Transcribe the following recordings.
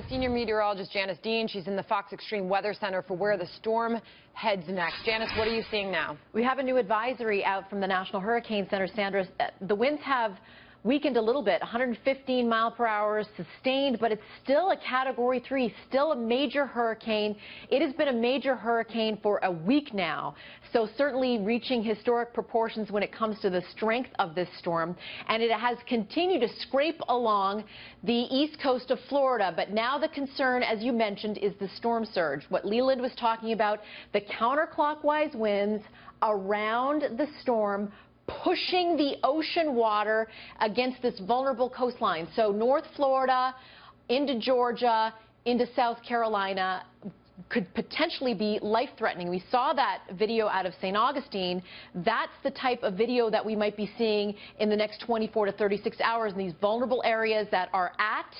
to senior meteorologist Janice Dean. She's in the Fox Extreme Weather Center for where the storm heads next. Janice, what are you seeing now? We have a new advisory out from the National Hurricane Center, Sandra. The winds have weakened a little bit, 115 mile per hour sustained, but it's still a Category 3, still a major hurricane. It has been a major hurricane for a week now, so certainly reaching historic proportions when it comes to the strength of this storm. And it has continued to scrape along the east coast of Florida, but now the concern, as you mentioned, is the storm surge. What Leland was talking about, the counterclockwise winds around the storm, pushing the ocean water against this vulnerable coastline. So North Florida into Georgia, into South Carolina could potentially be life-threatening. We saw that video out of St. Augustine. That's the type of video that we might be seeing in the next 24 to 36 hours in these vulnerable areas that are at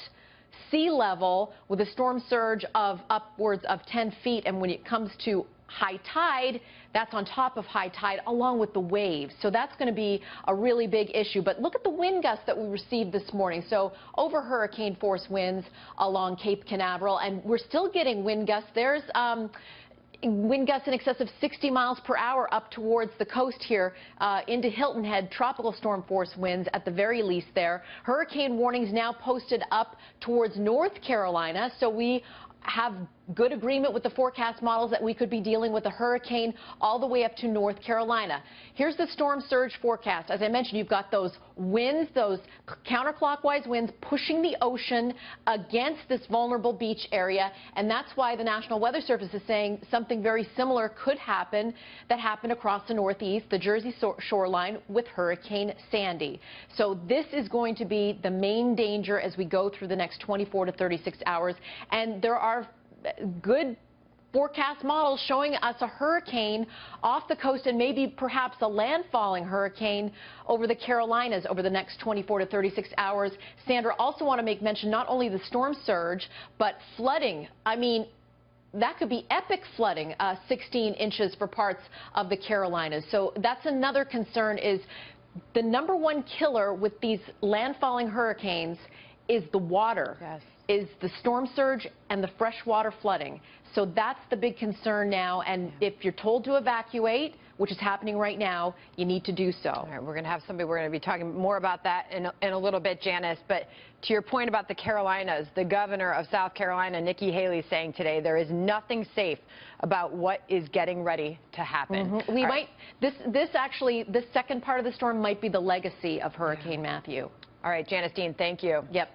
sea level with a storm surge of upwards of 10 feet. And when it comes to high tide, that's on top of high tide along with the waves. So that's going to be a really big issue. But look at the wind gusts that we received this morning. So over hurricane force winds along Cape Canaveral, and we're still getting wind gusts. There's wind gusts in excess of 60 miles per hour up towards the coast here into Hilton Head, tropical storm force winds at the very least there. Hurricane warnings now posted up towards North Carolina, so we have good agreement with the forecast models that we could be dealing with a hurricane all the way up to North Carolina. Here's the storm surge forecast. As I mentioned, you've got those winds, those counterclockwise winds pushing the ocean against this vulnerable beach area, and that's why the National Weather Service is saying something very similar could happen that happened across the Northeast, the Jersey shoreline with Hurricane Sandy. So this is going to be the main danger as we go through the next 24 to 36 hours, and there are good forecast models showing us a hurricane off the coast and maybe perhaps a landfalling hurricane over the Carolinas over the next 24 to 36 hours. Sandra, also want to make mention not only the storm surge, but flooding. I mean, that could be epic flooding, 16 inches for parts of the Carolinas. So that's another concern, is the #1 killer with these landfalling hurricanes is the water. Yes. Is the storm surge and the freshwater flooding. So that's the big concern now, and if you're told to evacuate, which is happening right now, you need to do so. All right, we're going to have somebody, we're going to be talking more about that in a little bit, Janice, but to your point about the Carolinas, the governor of South Carolina, Nikki Haley, saying today there is nothing safe about what is getting ready to happen. We might, this second part of the storm might be the legacy of Hurricane Matthew. All right, Janice Dean, thank you. Yep.